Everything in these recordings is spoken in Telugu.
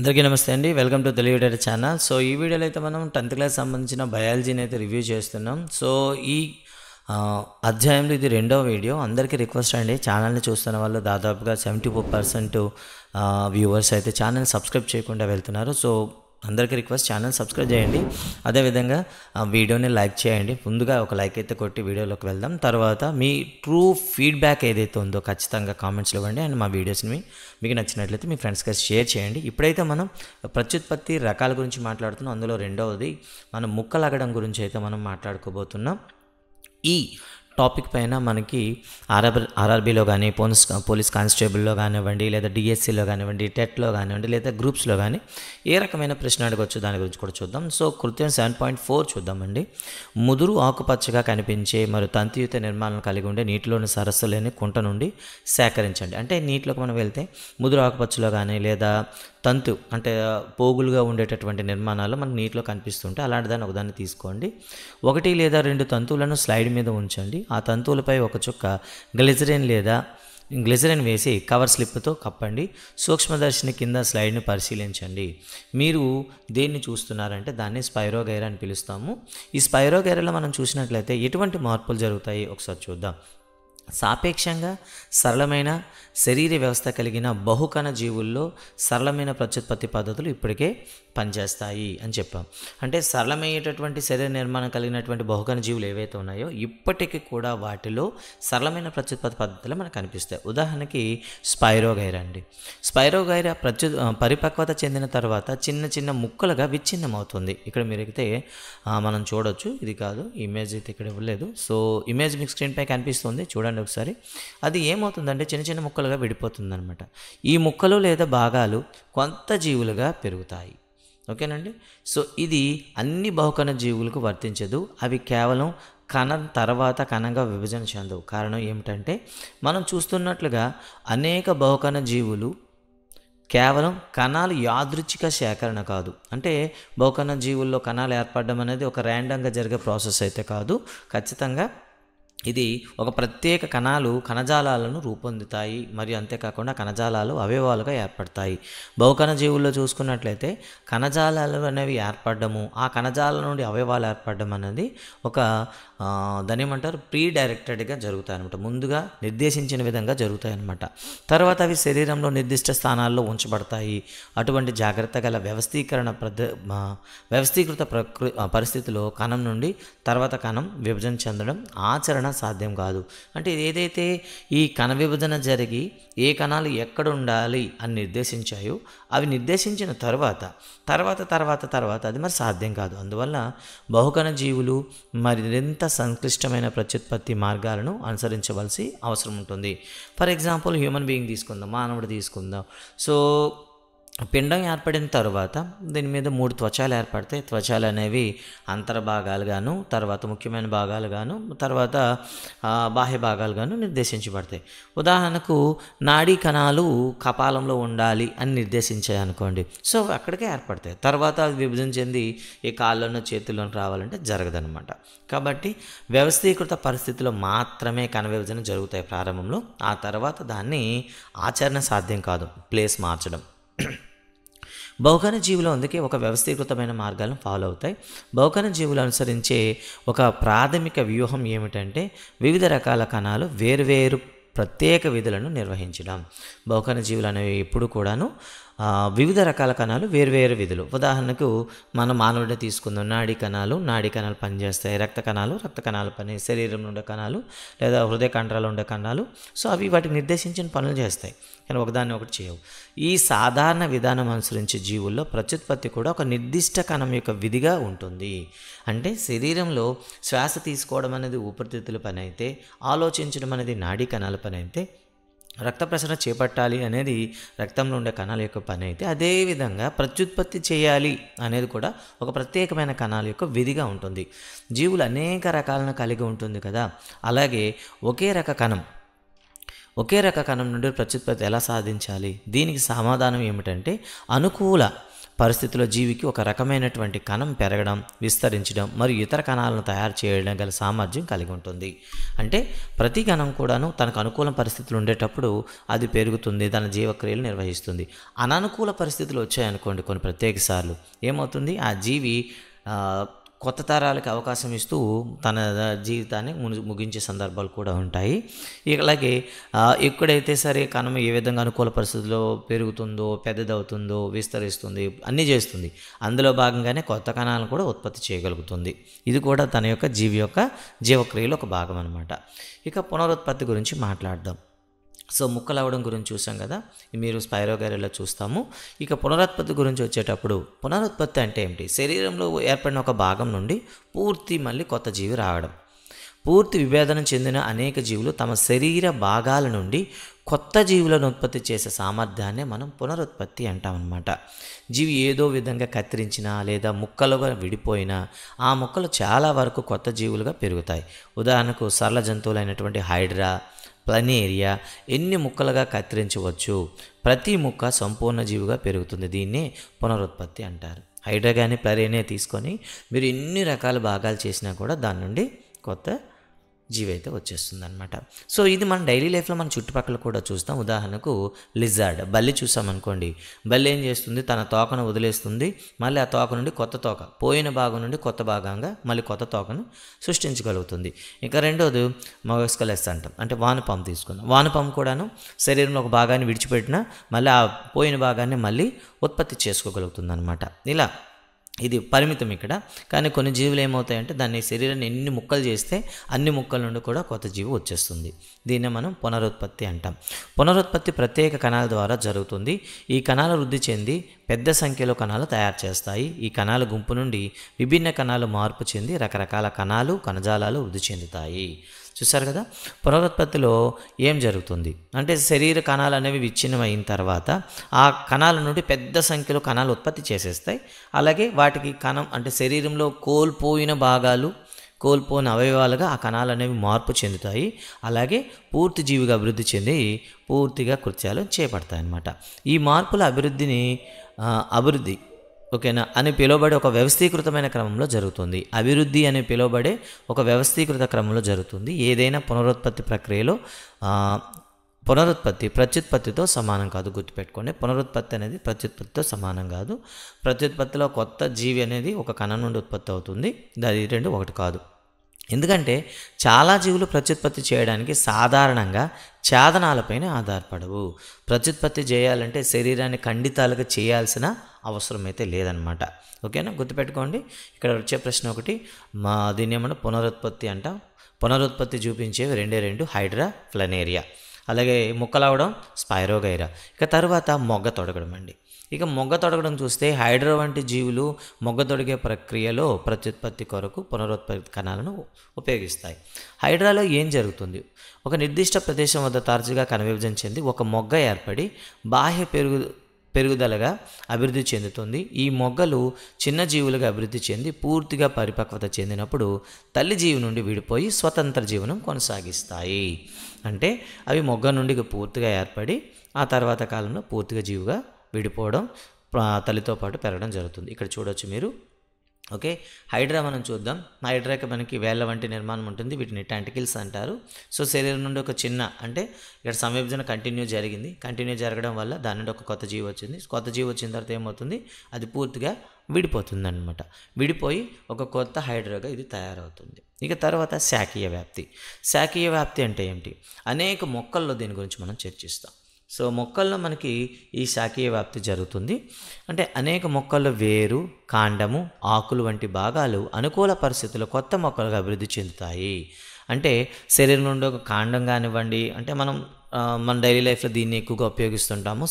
అందరికీ నమస్తే అండి. Welcome to Telugu editor channel. So ఈ వీడియోలో అయితే మనం 10th క్లాస్ సంబంధించిన బయాలజీని అయితే రివ్యూ చేస్తున్నాం. సో ఈ అధ్యాయంలో ఇది రెండవ వీడియో. అందరికీ రిక్వెస్ట్ అండి, ఛానల్ని చూస్తున్న వాళ్ళు దాదాపుగా 74% వ్యూవర్స్ అయితే ఛానల్ సబ్స్క్రైబ్ చేయకుండా వెళ్తున్నారు. సో అందరికీ రిక్వెస్ట్, ఛానల్ సబ్స్క్రైబ్ చేయండి, అదేవిధంగా వీడియోని లైక్ చేయండి. ముందుగా ఒక లైక్ అయితే కొట్టి వీడియోలోకి వెళ్దాం. తర్వాత మీ ట్రూ ఫీడ్బ్యాక్ ఏదైతే ఉందో ఖచ్చితంగా కామెంట్స్లో ఇవ్వండి. అండ్ మా వీడియోస్ని మీకు నచ్చినట్లయితే మీ ఫ్రెండ్స్కి షేర్ చేయండి. ఇప్పుడైతే మనం ప్రత్యుత్పత్తి రకాల గురించి మాట్లాడుతున్నాం. అందులో రెండవది మనం ముక్కలగడం గురించి అయితే మనం మాట్లాడుకోబోతున్నాం. ఈ టాపిక్ పైన మనకి ఆర్ఆర్బీలో కానీ పోలీస్ కానిస్టేబుల్లో కానివ్వండి, లేదా డిఎస్సిలో కానివ్వండి, టెట్లో కానివ్వండి, లేదా గ్రూప్స్లో కానీ ఏ రకమైన ప్రశ్న అడగవచ్చు దాని గురించి కూడా చూద్దాం. సో కృత్యం 7.4 చూద్దామండి. ముదురు ఆకుపచ్చగా కనిపించే మరియు తంతియుత నిర్మాణాలను కలిగి ఉండే నీటిలోని సరస్సులేని కుంట నుండి సేకరించండి. అంటే నీటిలోకి మనం వెళ్తే ముదురు ఆకుపచ్చలో కానీ లేదా తంతు అంటే పోగులుగా ఉండేటటువంటి నిర్మాణాలు మనకు నీటిలో కనిపిస్తుంటే అలాంటి దాన్ని ఒకదాన్ని తీసుకోండి. 1 లేదా 2 తంతువులను స్లైడ్ మీద ఉంచండి. ఆ తంతువులపై ఒక చుక్క గ్లిజరిన్ వేసి కవర్ స్లిప్తో కప్పండి. సూక్ష్మదర్శిని కింద స్లైడ్ని పరిశీలించండి. మీరు దేన్ని చూస్తున్నారంటే దాన్ని స్పైరోగైరా అని పిలుస్తాము. ఈ స్పైరోగైరాలో మనం చూసినట్లయితే ఎటువంటి మార్పులు జరుగుతాయి ఒకసారి చూద్దాం. సాపేక్షంగా సరళమైన శరీర వ్యవస్థ కలిగిన బహుకణ జీవుల్లో సరళమైన ప్రత్యుత్పత్తి పద్ధతులు ఇప్పటికే పనిచేస్తాయి అని చెప్పాం. అంటే సరళమైనటువంటి శరీర నిర్మాణం కలిగినటువంటి బహుకణ జీవులు ఏవైతే ఉన్నాయో ఇప్పటికీ కూడా వాటిలో సరళమైన ప్రత్యుత్పత్తి పద్ధతులు మనకు కనిపిస్తాయి. ఉదాహరణకి స్పైరోగైరా అండి. స్పైరోగైరా పరిపక్వత చెందిన తర్వాత చిన్న చిన్న ముక్కలుగా విచ్ఛిన్నమవుతుంది. ఇక్కడ మీరైతే మనం చూడొచ్చు. ఇది కాదు, ఇమేజ్ అయితే ఇక్కడ ఇవ్వలేదు. సో ఇమేజ్ మీకు స్క్రీన్పై కనిపిస్తుంది, చూడండి ఒకసారి. అది ఏమవుతుందంటే చిన్న చిన్న ముక్కలుగా విడిపోతుంది అనమాట. ఈ ముక్కలు లేదా భాగాలు కొంత జీవులుగా పెరుగుతాయి. ఓకేనండి. సో ఇది అన్ని బహుకణ జీవులకు వర్తించదు. అవి కేవలం కణం తర్వాత కణంగా విభజన చెందవు. కారణం ఏమిటంటే మనం చూస్తున్నట్లుగా అనేక బహుకణ జీవులు కేవలం కణాలు యాదృచ్ఛిక సేకరణ కాదు. అంటే బహుకణ జీవుల్లో కణాలు ఏర్పడడం అనేది ఒక ర్యాండమ్గా జరిగే ప్రాసెస్ అయితే కాదు. ఖచ్చితంగా ఇది ఒక ప్రత్యేక కణజాలాలను రూపొందుతాయి. మరియు అంతేకాకుండా కణజాలాలు అవయవాలుగా ఏర్పడతాయి. బహుకణ జీవుల్లో చూసుకున్నట్లయితే కణజాలాలు అనేవి ఏర్పడము, ఆ కణజాల నుండి అవయవాలు ఏర్పడడం అనేది ఒక దాని ఏమంటారు ప్రీ డైరెక్టెడ్గా జరుగుతాయి అనమాట. ముందుగా నిర్దేశించిన విధంగా జరుగుతాయి అన్నమాట. తర్వాత అవి శరీరంలో నిర్దిష్ట స్థానాల్లో ఉంచబడతాయి. అటువంటి జాగ్రత్త గల వ్యవస్థీకృత పరిస్థితిలో కణం నుండి తర్వాత కణం విభజన చెందడం ఆచరణ సాధ్యం కాదు. అంటే ఏదైతే ఈ కణ విభజన జరిగి ఏ కణాలు ఎక్కడ ఉండాలి అని నిర్దేశించాయో అవి నిర్దేశించిన తర్వాత అది మరి సాధ్యం కాదు. అందువల్ల బహుకణ జీవులు మరింత సంక్లిష్టమైన ప్రత్యుత్పత్తి మార్గాలను అనుసరించవలసి అవసరం ఉంటుంది. ఫర్ ఎగ్జాంపుల్ హ్యూమన్ బీయింగ్ తీసుకుందాం, మానవుడు తీసుకుందాం. సో పిండం ఏర్పడిన తర్వాత దీని మీద 3 త్వచాలు ఏర్పడతాయి. త్వచాలు అనేవి అంతర్భాగాలుగాను, తర్వాత ముఖ్యమైన భాగాలుగాను, తర్వాత బాహ్య భాగాలుగాను నిర్దేశించబడతాయి. ఉదాహరణకు నాడీ కణాలు కపాలంలో ఉండాలి అని నిర్దేశించాయి అనుకోండి. సో అక్కడికే ఏర్పడతాయి. తర్వాత అది విభజన చెంది ఈ కాళ్ళలోనూ చేతుల్లోనూ రావాలంటే జరగదనమాట. కాబట్టి వ్యవస్థీకృత పరిస్థితిలో మాత్రమే కణ విభజన జరుగుతాయి ప్రారంభంలో. ఆ తర్వాత దాన్ని ఆచరణ సాధ్యం కాదు, ప్లేస్ మార్చడం. బహుకణ జీవులు అందుకే ఒక వ్యవస్థీకృతమైన మార్గాలను ఫాలో అవుతాయి. బహుకణ జీవులు అనుసరించే ఒక ప్రాథమిక వ్యూహం ఏమిటంటే వివిధ రకాల కణాలు వేరువేరు ప్రత్యేక విధులను నిర్వహించడం. బహుకణ జీవులు అనేవి ఎప్పుడు కూడాను వివిధ రకాల కణాలు వేరువేరు విధులు. ఉదాహరణకు మనం మానవుడిని తీసుకుందాం. నాడీ కణాలు పనిచేస్తాయి. రక్త కణాలు పని, శరీరంలో ఉండే కణాలు లేదా హృదయ కండరాలు ఉండే కణాలు. సో అవి వాటికి నిర్దేశించిన పనులు చేస్తాయి, కానీ ఒకదాన్ని ఒకటి చేయవు. ఈ సాధారణ విధానం అనుసరించే జీవుల్లో ప్రత్యుత్పత్తి కూడా ఒక నిర్దిష్ట కణం యొక్క విధిగా ఉంటుంది. అంటే శరీరంలో శ్వాస తీసుకోవడం అనేది ఊపిరితిత్తుల పని అయితే, ఆలోచించడం అనేది నాడీ కణాల పని అయితే, రక్త ప్రసరణ చేపట్టాలి అనేది రక్తంలో ఉండే కణాల యొక్క పని అయితే, అదేవిధంగా ప్రత్యుత్పత్తి చేయాలి అనేది కూడా ఒక ప్రత్యేకమైన కణాల యొక్క విధిగా ఉంటుంది. జీవులు అనేక రకాలను కలిగి ఉంటుంది కదా. అలాగే ఒకే రక కణం నుండి ప్రత్యుత్పత్తి ఎలా సాధించాలి? దీనికి సమాధానం ఏమిటంటే అనుకూల పరిస్థితిలో జీవికి ఒక రకమైనటువంటి కణం పెరగడం, విస్తరించడం మరియు ఇతర కణాలను తయారు చేయడం గల సామర్థ్యం కలిగి ఉంటుంది. అంటే ప్రతి కణం కూడాను తనకు అనుకూల పరిస్థితులు ఉండేటప్పుడు అది పెరుగుతుంది, తన జీవక్రియలు నిర్వహిస్తుంది. అననుకూల పరిస్థితులు వచ్చాయనుకోండి కొన్ని ప్రత్యేక సార్లు ఏమవుతుంది, ఆ జీవి కొత్త తరాలకు అవకాశం ఇస్తూ తన జీవితాన్ని ముగించే సందర్భాలు కూడా ఉంటాయి. అలాగే ఎక్కడైతే సరే కణం ఏ విధంగా అనుకూల పరిస్థితుల్లో పెరుగుతుందో, పెద్దదవుతుందో, విస్తరిస్తుంది, అన్నీ చేస్తుంది. అందులో భాగంగానే కొత్త కణాలను కూడా ఉత్పత్తి చేయగలుగుతుంది. ఇది కూడా తన యొక్క జీవక్రియలో ఒక భాగం అన్నమాట. ఇక పునరుత్పత్తి గురించి మాట్లాడదాం. సో ముక్కలవ్వడం గురించి చూసాం కదా, మీరు స్పైరోగైరాలో చూస్తాము. ఇక పునరుత్పత్తి గురించి వచ్చేటప్పుడు, పునరుత్పత్తి అంటే ఏమిటి? శరీరంలో ఏర్పడిన ఒక భాగం నుండి పూర్తి మళ్ళీ కొత్త జీవి రావడం. పూర్తి విభేదనం చెందిన అనేక జీవులు తమ శరీర భాగాల నుండి కొత్త జీవులను ఉత్పత్తి చేసే సామర్థ్యాన్ని మనం పునరుత్పత్తి అంటామన్నమాట. జీవి ఏదో విధంగా కత్తిరించినా లేదా ముక్కలుగా విడిపోయినా ఆ ముక్కలు చాలా వరకు కొత్త జీవులుగా పెరుగుతాయి. ఉదాహరణకు సరళ జంతువులైనటువంటి హైడ్రా, ప్లనేరియా ఎన్ని ముక్కలుగా కత్తిరించవచ్చు. ప్రతి ముక్క సంపూర్ణ జీవిగా పెరుగుతుంది. దీన్నే పునరుత్పత్తి అంటారు. హైడ్రా కానీ ప్లనేరియా తీసుకొని మీరు ఎన్ని రకాల భాగాలు చేసినా కూడా దాని నుండి కొత్త జీవి అయితే వచ్చేస్తుంది అనమాట. సో ఇది మన డైలీ లైఫ్లో మన చుట్టుపక్కల కూడా చూస్తాం. ఉదాహరణకు లిజార్డ్, బల్లి చూసామనుకోండి. బల్లి ఏం చేస్తుంది, తన తోకను వదిలేస్తుంది, మళ్ళీ ఆ తోక నుండి కొత్త తోక, పోయిన భాగం నుండి కొత్త భాగంగా మళ్ళీ కొత్త తోకను సృష్టించగలుగుతుంది. ఇక రెండోది మొగస్కలెస్ అంటాం, అంటే వానపాము తీసుకుందాం. వానపాము కూడాను శరీరంలో ఒక భాగాన్ని విడిచిపెట్టినా మళ్ళీ ఆ పోయిన భాగాన్ని మళ్ళీ ఉత్పత్తి చేసుకోగలుగుతుంది అనమాట. ఇలా ఇది పరిమితం ఇక్కడ. కానీ కొన్ని జీవులు ఏమవుతాయంటే దాన్ని శరీరాన్ని ఎన్ని ముక్కలు చేస్తే అన్ని ముక్కల నుండి కూడా కొత్త జీవి వచ్చేస్తుంది. దీన్నే మనం పునరుత్పత్తి అంటాం. పునరుత్పత్తి ప్రత్యేక కణాల ద్వారా జరుగుతుంది. ఈ కణాలు వృద్ధి చెంది పెద్ద సంఖ్యలో కణాలు తయారు చేస్తాయి. ఈ కణాల గుంపు నుండి విభిన్న కణాలు మార్పు చెంది రకరకాల కణాలు, కణజాలాలు వృద్ధి చెందుతాయి. చూసారు కదా, పునరుత్పత్తిలో ఏం జరుగుతుంది అంటే శరీర కణాలు అనేవి విచ్ఛిన్నం అయిన తర్వాత ఆ కణాల నుండి పెద్ద సంఖ్యలో కణాలు ఉత్పత్తి చేసేస్తాయి. అలాగే వాటికి కణం అంటే శరీరంలో కోల్పోయిన భాగాలు, కోల్పోయిన అవయవాలుగా ఆ కణాలు అనేవి మార్పు చెందుతాయి. అలాగే పూర్తి జీవిగా అభివృద్ధి చెంది పూర్తిగా కృత్యాలు చేపడతాయి అన్నమాట. ఈ మార్పుల అభివృద్ధి ఓకేనా అని పిలువబడే ఒక వ్యవస్థీకృతమైన క్రమంలో జరుగుతుంది. అభివృద్ధి అని పిలువబడే ఒక వ్యవస్థీకృత క్రమంలో జరుగుతుంది. ఏదైనా పునరుత్పత్తి ప్రక్రియలో పునరుత్పత్తి ప్రత్యుత్పత్తితో సమానం కాదు. గుర్తుపెట్టుకోండి, పునరుత్పత్తి అనేది ప్రత్యుత్పత్తితో సమానం కాదు. ప్రత్యుత్పత్తిలో కొత్త జీవి అనేది ఒక కణం నుండి ఉత్పత్తి అవుతుంది. అది రెండు ఒకటి కాదు. ఎందుకంటే చాలా జీవులు ప్రత్యుత్పత్తి చేయడానికి సాధారణంగా ఛాదనాలపైన ఆధారపడవు. ప్రత్యుత్పత్తి చేయాలంటే శరీరాన్ని ఖండితాలుగా చేయాల్సిన అవసరం అయితే లేదనమాట. ఓకేనా, గుర్తుపెట్టుకోండి. ఇక్కడ వచ్చే ప్రశ్న ఒకటి, దీన్ని ఏమన్నా పునరుత్పత్తి అంటాం. పునరుత్పత్తి చూపించేవి రెండు, హైడ్రా, ప్లనేరియా. అలాగే ముక్కలవడం స్పైరోగైరా. ఇక తర్వాత మొగ్గ తొడగడం అండి. ఇక మొగ్గ తొడగడం చూస్తే హైడ్రా వంటి జీవులు మొగ్గ తొడిగే ప్రక్రియలో ప్రత్యుత్పత్తి కొరకు పునరుత్పత్తి కణాలను ఉపయోగిస్తాయి. హైడ్రాలో ఏం జరుగుతుంది, ఒక నిర్దిష్ట ప్రదేశం వద్ద తరచుగా కణ విభజన చెంది ఒక మొగ్గ ఏర్పడి బాహ్య పెరుగుదలగా అభివృద్ధి చెందుతుంది. ఈ మొగ్గలు చిన్న జీవులుగా అభివృద్ధి చెంది పూర్తిగా పరిపక్వత చెందినప్పుడు తల్లి జీవి నుండి విడిపోయి స్వతంత్ర జీవనం కొనసాగిస్తాయి. అంటే అవి మొగ్గ నుండి పూర్తిగా ఏర్పడి ఆ తర్వాత కాలంలో పూర్తిగా జీవిగా విడిపోవడం, తల్లితో పాటు పెరగడం జరుగుతుంది. ఇక్కడ చూడొచ్చు మీరు. ఓకే, హైడ్రా మనం చూద్దాం. హైడ్రాకి మనకి వేళ్ళ వంటి నిర్మాణం ఉంటుంది. వీటిని టెంటికల్స్ అంటారు. సో శరీరం నుండి ఒక చిన్న అంటే ఇక్కడ సంవిభజన కంటిన్యూ జరగడం వల్ల దాని నుండి ఒక కొత్త జీవి వచ్చింది. కొత్త జీవి వచ్చిన తర్వాత ఏమవుతుంది, అది పూర్తిగా విడిపోతుంది అనమాట. విడిపోయి ఒక కొత్త హైడ్రాగా ఇది తయారవుతుంది. ఇక తర్వాత శాఖీయ వ్యాప్తి అంటే ఏమిటి, అనేక మొక్కల్లో దీని గురించి మనం చర్చిస్తాం. సో మొక్కల్లో మనకి ఈ శాఖీయ వ్యాప్తి జరుగుతుంది. అంటే అనేక మొక్కల్లో వేరు, కాండము, ఆకులు వంటి భాగాలు అనుకూల పరిస్థితుల్లో కొత్త మొక్కలుగా అభివృద్ధి చెందుతాయి. అంటే శరీరం నుండి ఒక కాండం కానివ్వండి, అంటే మన డైలీ లైఫ్లో దీన్ని ఎక్కువగా ఉపయోగిస్తుంటాము.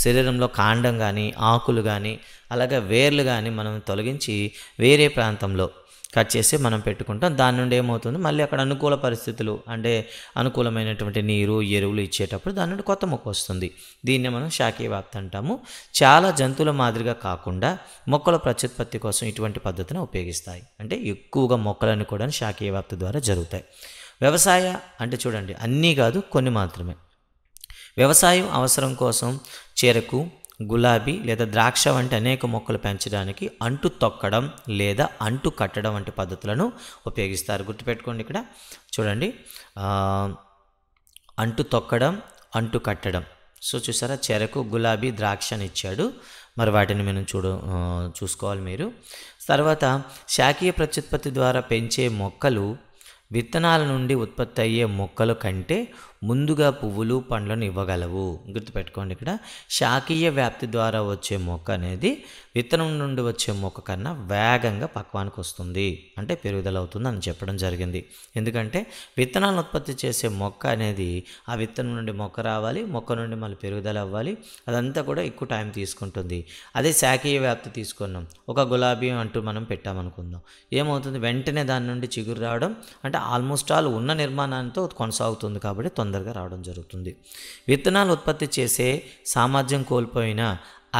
శరీరంలో కాండం కానీ, ఆకులు కానీ, అలాగే వేర్లు కానీ మనం తొలగించి వేరే ప్రాంతంలో కట్ చేసి మనం పెట్టుకుంటాం. దాని నుండి ఏమవుతుంది, మళ్ళీ అక్కడ అనుకూల పరిస్థితులు అంటే అనుకూలమైనటువంటి నీరు, ఎరువులు ఇచ్చేటప్పుడు దాని నుండి కొత్త మొక్క వస్తుంది. దీన్నే మనం శాఖీయ వ్యాప్తి అంటాము. చాలా జంతువుల మాదిరిగా కాకుండా మొక్కల ప్రత్యుత్పత్తి కోసం ఇటువంటి పద్ధతిని ఉపయోగిస్తాయి. అంటే ఎక్కువగా మొక్కలను కూడా శాఖీయ వ్యాప్తి ద్వారా జరుగుతాయి. వ్యవసాయ అంటే చూడండి, అన్నీ కాదు, కొన్ని మాత్రమే. వ్యవసాయం అవసరం కోసం చెరకు, గులాబీ లేదా ద్రాక్ష వంటి అనేక మొక్కలు పెంచడానికి అంటు తొక్కడం లేదా అంటు కట్టడం వంటి పద్ధతులను ఉపయోగిస్తారు. గుర్తుపెట్టుకోండి ఇక్కడ చూడండి, అంటు తొక్కడం, అంటు కట్టడం. సో చూసారా, చెరకు, గులాబీ, ద్రాక్ష అని ఇచ్చాడు. మరి వాటిని మనం చూసుకోవాలి మీరు. తర్వాత శాఖీయ ప్రత్యుత్పత్తి ద్వారా పెంచే మొక్కలు విత్తనాల నుండి ఉత్పత్తి అయ్యే మొక్కల కంటే ముందుగా పువ్వులు పండ్లను ఇవ్వగలవు. గుర్తుపెట్టుకోండి, ఇక్కడ శాఖీయ వ్యాప్తి ద్వారా వచ్చే మొక్క అనేది విత్తనం నుండి వచ్చే మొక్క కన్నా వేగంగా పక్వానికి వస్తుంది, అంటే పెరుగుదల అవుతుంది అని చెప్పడం జరిగింది. ఎందుకంటే విత్తనాలను ఉత్పత్తి చేసే మొక్క అనేది ఆ విత్తనం నుండి మొక్క రావాలి, మొక్క నుండి మళ్ళీ పెరుగుదల అవ్వాలి, అదంతా కూడా ఎక్కువ టైం తీసుకుంటుంది. అదే శాఖీయ వ్యాప్తి తీసుకున్నాం, ఒక గులాబీ అంటూ మనం పెట్టామనుకుందాం, ఏమవుతుంది, వెంటనే దాని నుండి చిగురు రావడం, అంటే ఆల్మోస్ట్ ఆల్ ఉన్న నిర్మాణంతో కొనసాగుతుంది కాబట్టి తొందరగా రావడం జరుగుతుంది. విత్తనాలు ఉత్పత్తి చేసే సామర్థ్యం కోల్పోయిన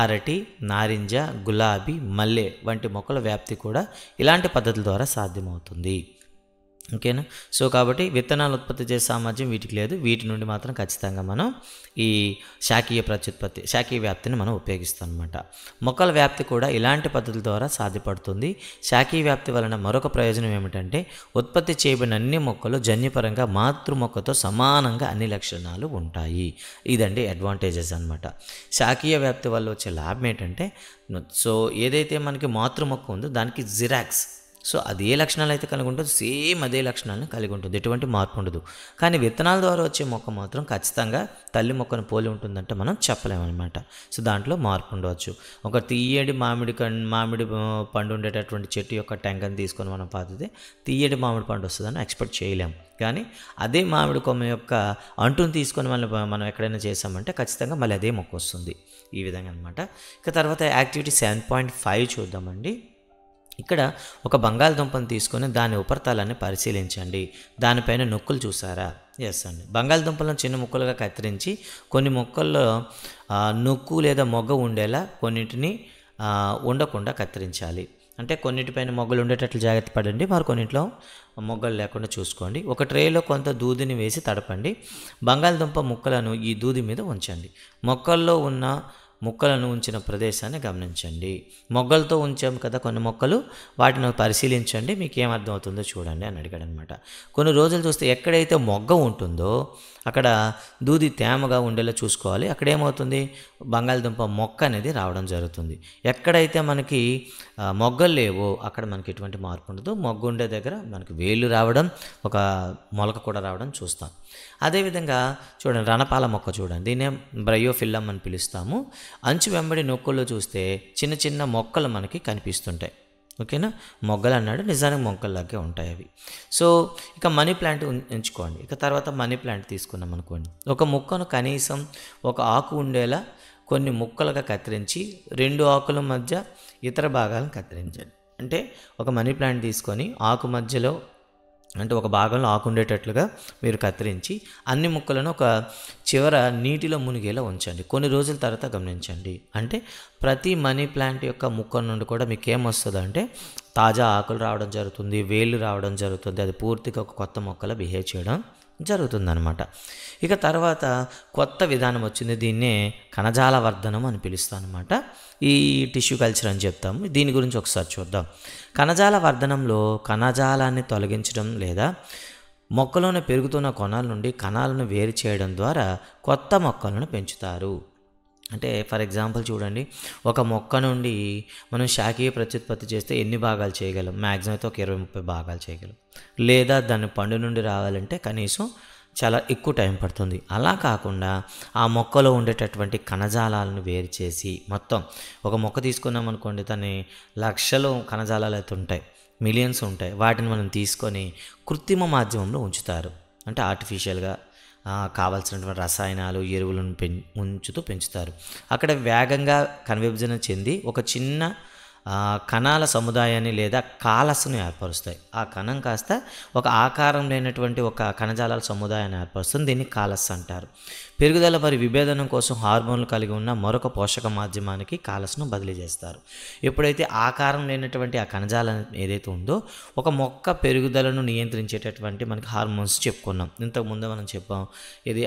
అరటి, నారింజ, గులాబీ, మల్లె వంటి మొక్కల వ్యాప్తి కూడా ఇలాంటి పద్ధతుల ద్వారా సాధ్యమవుతుంది. ఓకేనా. సో కాబట్టి విత్తనాలు ఉత్పత్తి చేసే సామర్థ్యం వీటికి లేదు, వీటి నుండి మాత్రం ఖచ్చితంగా మనం ఈ శాఖీయ వ్యాప్తిని మనం ఉపయోగిస్తాం అనమాట. మొక్కల వ్యాప్తి కూడా ఇలాంటి పద్ధతుల ద్వారా సాధ్యపడుతుంది. శాఖీయ వ్యాప్తి వలన మరొక ప్రయోజనం ఏమిటంటే ఉత్పత్తి చేయబడిన అన్ని మొక్కలు జన్యుపరంగా మాతృ మొక్కతో సమానంగా అన్ని లక్షణాలు ఉంటాయి. ఇదండి అడ్వాంటేజెస్ అనమాట. శాఖీయ వ్యాప్తి వల్ల వచ్చే లాభం ఏంటంటే, సో ఏదైతే మనకి మాతృ మొక్క ఉందో దానికి జిరాక్స్, సో అది ఏ లక్షణాలు అయితే కలిగి ఉంటుందో సేమ్ అదే లక్షణాలను కలిగి ఉంటుంది, ఎటువంటి మార్పు ఉండదు. కానీ విత్తనాల ద్వారా వచ్చే మొక్క మాత్రం ఖచ్చితంగా తల్లి మొక్కను పోలి ఉంటుందంటే మనం చెప్పలేమన్నమాట. సో దాంట్లో మార్పు ఉండవచ్చు. ఒక తీయటి మామిడి పండు ఉండేటటువంటి చెట్టు యొక్క టెంకని తీసుకొని మనం పాతితే తీయటి మామిడి పండు వస్తుందని ఎక్స్పెక్ట్ చేయలేము. కానీ అదే మామిడి కొమ్మ యొక్క అంటుని తీసుకొని మనం ఎక్కడైనా చేసామంటే ఖచ్చితంగా మళ్ళీ అదే మొక్క వస్తుంది. ఈ విధంగా అనమాట. ఇక తర్వాత యాక్టివిటీ 7.5 చూద్దామండి. ఇక్కడ ఒక బంగాళదుంపను తీసుకొని దాని ఉపరితలాన్ని పరిశీలించండి. దానిపైన నొక్కులు చూసారా? ఎస్ అండి. బంగాళదుంపలను చిన్న ముక్కలుగా కత్తిరించి కొన్ని మొక్కల్లో నొక్కు లేదా మొగ్గ ఉండేలా కొన్నింటిని ఉండకుండా కత్తిరించాలి. అంటే కొన్నిటిపైన మొగ్గలు ఉండేటట్లు జాగ్రత్త పడండి, మరి కొన్నింటిలో మొగ్గలు లేకుండా చూసుకోండి. ఒక ట్రేలో కొంత దూదిని వేసి తడపండి. బంగాళదుంప ముక్కలను ఈ దూది మీద ఉంచండి. మొక్కల్లో ఉన్న మొక్కలను ఉంచిన ప్రదేశాన్ని గమనించండి. మొగ్గలతో ఉంచాము కదా కొన్ని మొక్కలు, వాటిని పరిశీలించండి, మీకు ఏమర్థం అవుతుందో చూడండి అని అడిగాడు అనమాట. కొన్ని రోజులు చూస్తే ఎక్కడైతే మొగ్గ ఉంటుందో అక్కడ దూది తేమగా ఉండేలా చూసుకోవాలి. అక్కడ ఏమవుతుంది, బంగాళదుంప మొక్క అనేది రావడం జరుగుతుంది. ఎక్కడైతే మనకి మొగ్గలు లేవో అక్కడ మనకి ఎటువంటి మార్పు ఉండదు. మొగ్గ ఉండే దగ్గర మనకి వేళ్ళు రావడం, ఒక మొలక కూడా రావడం చూస్తాం. అదేవిధంగా చూడండి, రణపాల మొక్క చూడండి, దీన్నే బ్రయోఫిల్లం అని పిలుస్తాము. అంచు వెంబడి నొక్కుల్లో చూస్తే చిన్న చిన్న మొక్కలు మనకి కనిపిస్తుంటాయి. ఓకేనా, మొగ్గలు అన్నాడు, నిజానికి మొగ్గల్లాగే ఉంటాయి అవి. సో ఇక మనీ ప్లాంట్ ఎంచుకోండి. ఇక తర్వాత మనీ ప్లాంట్ తీసుకున్నాం అనుకోండి. ఒక మొక్కను కనీసం ఒక ఆకు ఉండేలా కొన్ని ముక్కలుగా కత్తిరించి 2 ఆకుల మధ్య ఇతర భాగాలను కత్తిరించండి. అంటే ఒక మనీ ప్లాంట్ తీసుకొని ఆకు మధ్యలో, అంటే ఒక భాగంలో ఆకు ఉండేటట్లుగా మీరు కత్తిరించి అన్ని ముక్కలను ఒక చివర నీటిలో మునిగేలా ఉంచండి. కొన్ని రోజుల తర్వాత గమనించండి. అంటే ప్రతి మనీ ప్లాంట్ యొక్క ముక్క నుండి కూడా మీకు ఏమొస్తుంది అంటే తాజా ఆకులు రావడం జరుగుతుంది, వేళ్ళు రావడం జరుగుతుంది. అది పూర్తిగా ఒక కొత్త మొక్కలా బిహేవ్ చేయడం జరుగుతుందన్నమాట. ఇక తర్వాత కొత్త విధానం వచ్చింది, దీన్నే కణజాల వర్ధనం అని పిలుస్తాం అనమాట. ఈ టిష్యూ కల్చర్ అని చెప్తాము. దీని గురించి ఒకసారి చూద్దాం. కణజాల వర్ధనంలో కణజాలాన్ని తొలగించడం లేదా మొక్కలోనే పెరుగుతున్న కొనాల నుండి కణాలను వేరు చేయడం ద్వారా కొత్త మొక్కలను పెంచుతారు. అంటే ఫర్ ఎగ్జాంపుల్ చూడండి, ఒక మొక్క నుండి మనం శాఖీయ ప్రత్యుత్పత్తి చేస్తే ఎన్ని భాగాలు చేయగలం? మ్యాక్సిమం అయితే ఒక 20-30 భాగాలు చేయగలం. లేదా దాన్ని పండు నుండి రావాలంటే కనీసం చాలా ఎక్కువ టైం పడుతుంది. అలా కాకుండా ఆ మొక్కలో ఉండేటటువంటి కణజాలాలను వేరు చేసి, మొత్తం ఒక మొక్క తీసుకున్నాం అనుకోండి, దాన్ని లక్షలు కణజాలాలు అయితే ఉంటాయి, మిలియన్స్ ఉంటాయి. వాటిని మనం తీసుకొని కృత్రిమ మాధ్యమంలో ఉంచుతారు. అంటే ఆర్టిఫిషియల్గా కావాల్సినటువంటి రసాయనాలు, ఎరువులను ఉంచుతూ పెంచుతారు. అక్కడ వేగంగా కణవిభజన చెంది ఒక చిన్న కణాల సముదాయాన్ని లేదా కాలస్ను ఏర్పరుస్తాయి. ఆ కణం కాస్త ఒక ఆకారం లేనటువంటి ఒక కణజాలాల సముదాయాన్ని ఏర్పరుస్తుంది. దీన్ని కాలస్ అంటారు. పెరుగుదల మరియు విభేదనం కోసం హార్మోన్లు కలిగి ఉన్న మరొక పోషక మాధ్యమానికి కాలస్ను బదిలీ చేస్తారు. ఎప్పుడైతే ఆకారం లేనటువంటి ఆ కణజాలం ఏదైతే ఉందో ఒక మొక్క పెరుగుదలను నియంత్రించేటటువంటి మనకి హార్మోన్స్ చెప్పుకున్నాం. ఇంతకుముందు మనం చెప్పాం, ఇది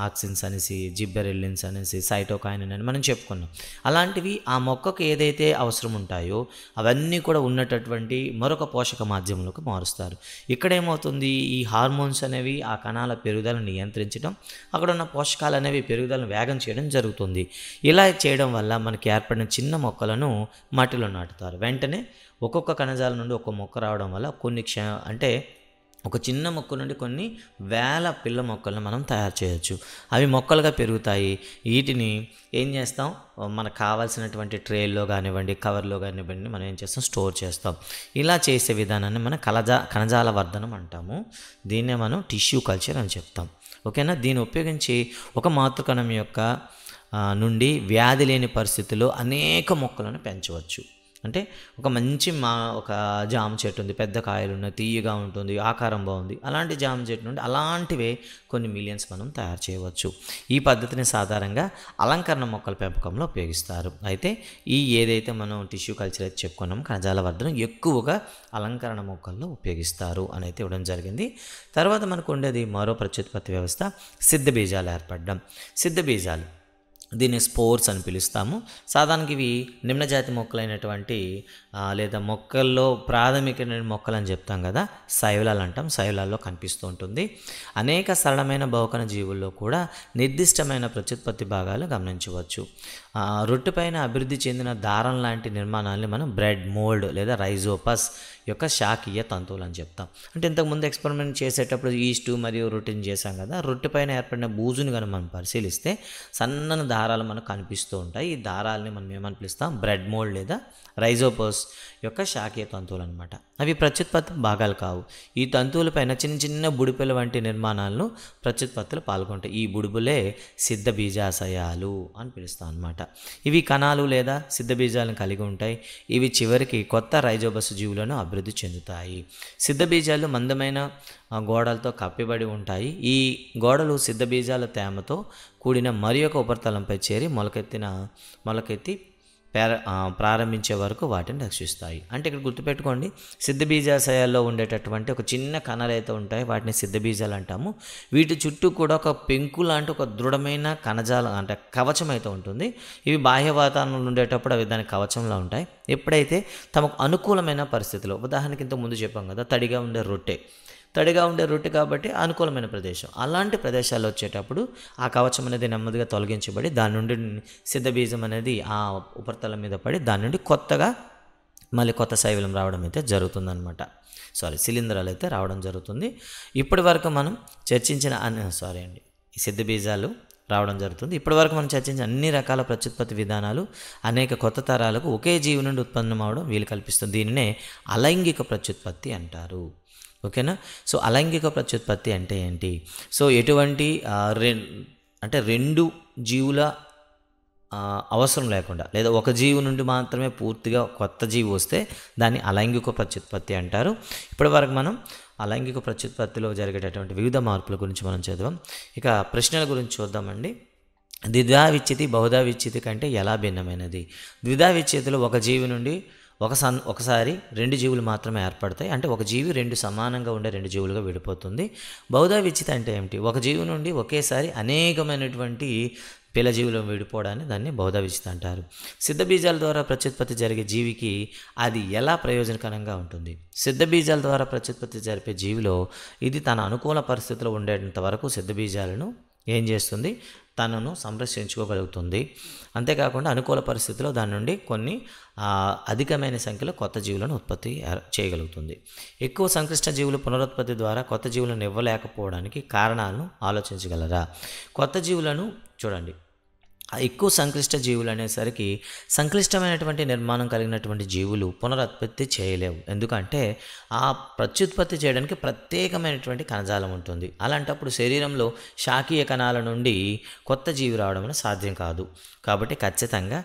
ఆక్సిన్స్ అనేసి, జిబ్బెరెల్లిన్స్ అనేసి, సైటోకైనిన్ అని మనం చెప్పుకున్నాం. అలాంటివి ఆ మొక్కకు ఏదైతే అవసరం ఉంటాయో అవన్నీ కూడా ఉన్నటువంటి మరొక పోషక మాధ్యమంలోకి మారుస్తారు. ఇక్కడ ఏమవుతుంది, ఈ హార్మోన్స్ అనేవి ఆ కణాల పెరుగుదలను నియంత్రించడం, అక్కడ ఉన్న పోషకాలు అనేవి పెరుగుదలను వేగం చేయడం జరుగుతుంది. ఇలా చేయడం వల్ల మనకి ఏర్పడిన చిన్న మొక్కలను మట్టిలో నాటుతారు. వెంటనే ఒక్కొక్క కణజాలం నుండి ఒక్కొక్క మొక్క రావడం వల్ల అంటే ఒక చిన్న మొక్క నుండి కొన్ని వేల పిల్ల మొక్కలను మనం తయారు చేయొచ్చు. అవి మొక్కలుగా పెరుగుతాయి. వీటిని ఏం చేస్తాం, మనకు కావాల్సినటువంటి ట్రేల్లో కానివ్వండి, కవర్లో కానివ్వండి, మనం ఏం చేస్తాం, స్టోర్ చేస్తాం. ఇలా చేసే విధానాన్ని మనం కణజాల వర్ధనం అంటాము. దీన్నే మనం టిష్యూ కల్చర్ అని చెప్తాం. ఓకేనా. దీన్ని ఉపయోగించి ఒక మాతృకణం యొక్క నుండి వ్యాధి లేని పరిస్థితుల్లో అనేక మొక్కలను పెంచవచ్చు. అంటే ఒక మంచి ఒక జామ చెట్టు ఉంది, పెద్ద కాయలు ఉన్నాయి, తీయగా ఉంటుంది, ఆకారం బాగుంది. అలాంటి జామ చెట్టు నుండి అలాంటివే కొన్ని మిలియన్స్ మనం తయారు చేయవచ్చు. ఈ పద్ధతిని సాధారణంగా అలంకరణ మొక్కల పెంపకంలో ఉపయోగిస్తారు. అయితే ఏదైతే మనం టిష్యూ కల్చర్ అయితే చెప్పుకున్నాం, కణజాల వర్ధనం ఎక్కువగా అలంకరణ మొక్కల్లో ఉపయోగిస్తారు అని అయితే ఇవ్వడం జరిగింది. తర్వాత మనకు ఉండేది మరో ప్రత్యుత్పత్తి వ్యవస్థ, సిద్ధ బీజాలు ఏర్పడడం. సిద్ధ బీజాలు, దీన్ని స్పోర్స్ అని పిలుస్తాము. సాధారణంగా ఇవి నిమ్నజాతి మొక్కలైనటువంటి లేదా మొక్కల్లో ప్రాథమికమైన మొక్కలు అని చెప్తాం కదా, శైవలాలు అంటాం. శైవలాల్లో కనిపిస్తూ ఉంటుంది. అనేక సరళమైన బహుకణ జీవుల్లో కూడా నిర్దిష్టమైన ప్రత్యుత్పత్తి భాగాలు గమనించవచ్చు. రొట్టెపైన అభివృద్ధి చెందిన దారం లాంటి నిర్మాణాలని మనం బ్రెడ్ మోల్డ్ లేదా రైజోపస్ యొక్క శాఖీయ తంతువులు అని చెప్తాం. అంటే ఇంతకుముందు ఎక్స్పెరిమెంట్ చేసేటప్పుడు ఈస్టు మరియు రొట్టెని చేసాం కదా, రొట్టెపైన ఏర్పడిన బూజుని కనుక మనం పరిశీలిస్తే సన్నని దారాలు మనకు కనిపిస్తూ ఉంటాయి. ఈ దారాలని మనం ఏమని పిలుస్తాం, బ్రెడ్ మోల్డ్ లేదా రైజోపస్ యొక్క శాఖీయ తంతువులు అనమాట. అవి ప్రత్యుత్పత్తి భాగాలు కావు. ఈ తంతువులపైన చిన్న చిన్న బుడిపెల వంటి నిర్మాణాలను ప్రత్యుత్పత్తులు పాల్గొంటాయి. ఈ బుడిబులే సిద్ధ బీజాశయాలు అని పిలుస్తాం అనమాట. ఇవి కణాలు లేదా సిద్ధ బీజాలను కలిగి ఉంటాయి. ఇవి చివరికి కొత్త రైజోబస్ జీవులను అభివృద్ధి చెందుతాయి. సిద్ధ బీజాలు మందమైన గోడలతో కప్పిబడి ఉంటాయి. ఈ గోడలు సిద్ధ బీజాల తేమతో కూడిన మరి ఒక ఉపరితలంపై చేరి మొలకెత్తి ప్రారంభించే వరకు వాటిని రక్షిస్తాయి. అంటే ఇక్కడ గుర్తుపెట్టుకోండి, సిద్ధ బీజాశయాల్లో ఉండేటటువంటి ఒక చిన్న కణాలు అయితే ఉంటాయి, వాటిని సిద్ధ బీజాలు అంటాము. వీటి చుట్టూ కూడా ఒక పెంకు లాంటి ఒక దృఢమైన కణజాలం అంటే కవచం అయితే ఉంటుంది. ఇవి బాహ్య వాతావరణంలో ఉండేటప్పుడు అవి దాని కవచంలో ఉంటాయి. ఎప్పుడైతే తమకు అనుకూలమైన పరిస్థితుల్లో, ఉదాహరణకి ఇంతకు ముందు చెప్పాం కదా, తడిగా ఉండే రొట్టె కాబట్టి అనుకూలమైన ప్రదేశం, అలాంటి ప్రదేశాల్లో వచ్చేటప్పుడు ఆ కవచం అనేది నెమ్మదిగా తొలగించబడి దాని నుండి సిద్ధ బీజం అనేది ఆ ఉపరితలం మీద పడి దాని నుండి మళ్ళీ కొత్త శైవలం రావడం అయితే జరుగుతుందన్నమాట. శిలీంధ్రాలు అయితే రావడం జరుగుతుంది. ఇప్పటి వరకు మనం చర్చించిన ఈ సిద్ధ బీజాలు రావడం జరుగుతుంది. ఇప్పటి వరకు మనం చర్చించిన అన్ని రకాల ప్రత్యుత్పత్తి విధానాలు అనేక కొత్త తరాలకు ఒకే జీవి నుండి ఉత్పన్నం అవడం వీలు కల్పిస్తుంది. దీనినే అలైంగిక ప్రత్యుత్పత్తి అంటారు. ఓకేనా. అలైంగిక ప్రత్యుత్పత్తి అంటే ఏంటి? ఎటువంటి రెండు జీవుల అవసరం లేకుండా లేదా ఒక జీవి నుండి మాత్రమే పూర్తిగా కొత్త జీవి వస్తే దాన్ని అలైంగిక ప్రత్యుత్పత్తి అంటారు. ఇప్పటి వరకు మనం అలైంగిక ప్రత్యుత్పత్తిలో జరిగేటటువంటి వివిధ మార్పుల గురించి మనం చదివాం. ఇక ప్రశ్నల గురించి చూద్దామండి. ద్విధా విచ్ఛితి బహుధా విచ్ఛితి కంటే ఎలా భిన్నమైనది? ద్విధా విచ్ఛితిలో ఒక జీవి నుండి ఒకసారి రెండు జీవులు మాత్రమే ఏర్పడతాయి. అంటే ఒక జీవి రెండు సమానంగా ఉండే రెండు జీవులుగా విడిపోతుంది. బహుధా విచ్ఛితి అంటే ఏమిటి? ఒక జీవి నుండి ఒకేసారి అనేకమైనటువంటి పిల్ల జీవులు విడిపోవడాన్ని దాన్ని బహుధా విచ్ఛితి అంటారు. సిద్ధ బీజాల ద్వారా ప్రత్యుత్పత్తి జరిగే జీవికి అది ఎలా ప్రయోజనకరంగా ఉంటుంది? సిద్ధ బీజాల ద్వారా ప్రత్యుత్పత్తి జరిపే జీవిలో ఇది తన అనుకూల పరిస్థితిలో ఉండేంత వరకు సిద్ధ బీజాలను ఏం చేస్తుంది? తనను సంరక్షించుకోగలుగుతుంది. అంతేకాకుండా అనుకూల పరిస్థితిలో దాని నుండి కొన్ని అధికమైన సంఖ్యలో కొత్త జీవులను ఉత్పత్తి చేయగలుగుతుంది. ఎక్కువ సంక్లిష్ట జీవులు పునరుత్పత్తి ద్వారా కొత్త జీవులను ఇవ్వలేకపోవడానికి కారణాలను ఆలోచించగలరా? కొత్త జీవులను చూడండి, ఎక్కువ సంక్లిష్ట జీవులు అనేసరికి సంక్లిష్టమైనటువంటి నిర్మాణం కలిగినటువంటి జీవులు పునరుత్పత్తి చేయలేవు. ఎందుకంటే ఆ ప్రత్యుత్పత్తి చేయడానికి ప్రత్యేకమైనటువంటి కణజాలం ఉంటుంది. అలాంటప్పుడు శరీరంలో శాఖీయ కణాల నుండి కొత్త జీవి రావడం సాధ్యం కాదు. కాబట్టి ఖచ్చితంగా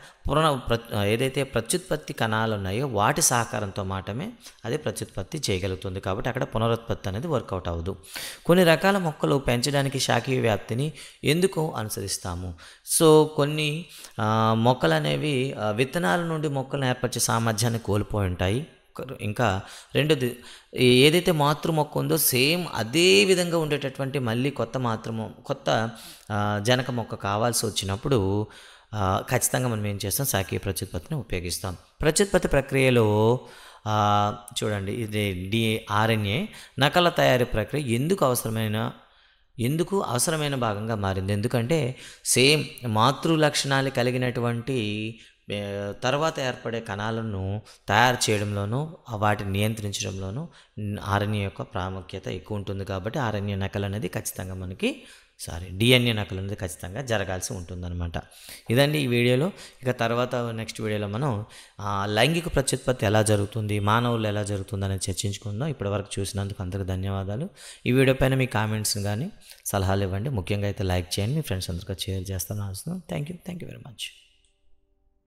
ఏదైతే ప్రత్యుత్పత్తి కణాలు ఉన్నాయో వాటి సహకారంతో మాత్రమే అది ప్రత్యుత్పత్తి చేయగలుగుతుంది. కాబట్టి అక్కడ పునరుత్పత్తి అనేది వర్కౌట్ అవ్వదు. కొన్ని రకాల మొక్కలు పెంచడానికి శాఖీయ వ్యాప్తిని ఎందుకు అనుసరిస్తాము? సో కొన్ని మొక్కలు అనేవి విత్తనాల నుండి మొక్కలను ఏర్పరిచే సామర్థ్యాన్ని కోల్పోయి ఉంటాయి. ఇంకా రెండోది, ఏదైతే మాతృ మొక్క ఉందో సేమ్ అదే విధంగా ఉండేటటువంటి మళ్ళీ కొత్త జనక మొక్క కావాల్సి వచ్చినప్పుడు ఖచ్చితంగా మనం ఏం చేస్తాం, శాఖీయ ప్రత్యుత్పత్తిని ఉపయోగిస్తాం. ప్రత్యుత్పత్తి ప్రక్రియలో చూడండి, ఇది ఆర్ఎన్ఏ నకల తయారీ ప్రక్రియ ఎందుకు అవసరమైన భాగంగా మారింది? ఎందుకంటే సేమ్ మాతృ లక్షణాలు కలిగినటువంటి తర్వాత ఏర్పడే కణాలను తయారు చేయడంలోనూ వాటిని నియంత్రించడంలోనూ ఆర్ఎన్ఏ యొక్క ప్రాముఖ్యత ఎక్కువ ఉంటుంది. కాబట్టి ఆర్ఎన్ఏ నకలు అనేది ఖచ్చితంగా డిఎన్ఏ నకలు అనేది ఖచ్చితంగా జరగాల్సి ఉంటుందన్నమాట. ఇదండి ఈ వీడియోలో. ఇక తర్వాత నెక్స్ట్ వీడియోలో మనం లైంగిక ప్రత్యుత్పత్తి ఎలా జరుగుతుంది, మానవులు ఎలా జరుగుతుంది అనేది చర్చించుకుందాం. ఇప్పటివరకు చూసినందుకు అందరికీ ధన్యవాదాలు. ఈ వీడియో పైన మీ కామెంట్స్ కానీ సలహాలు ఇవ్వండి. ముఖ్యంగా అయితే లైక్ చేయండి, మీ ఫ్రెండ్స్ అందరికీ షేర్ చేస్తాను. Thank you very much.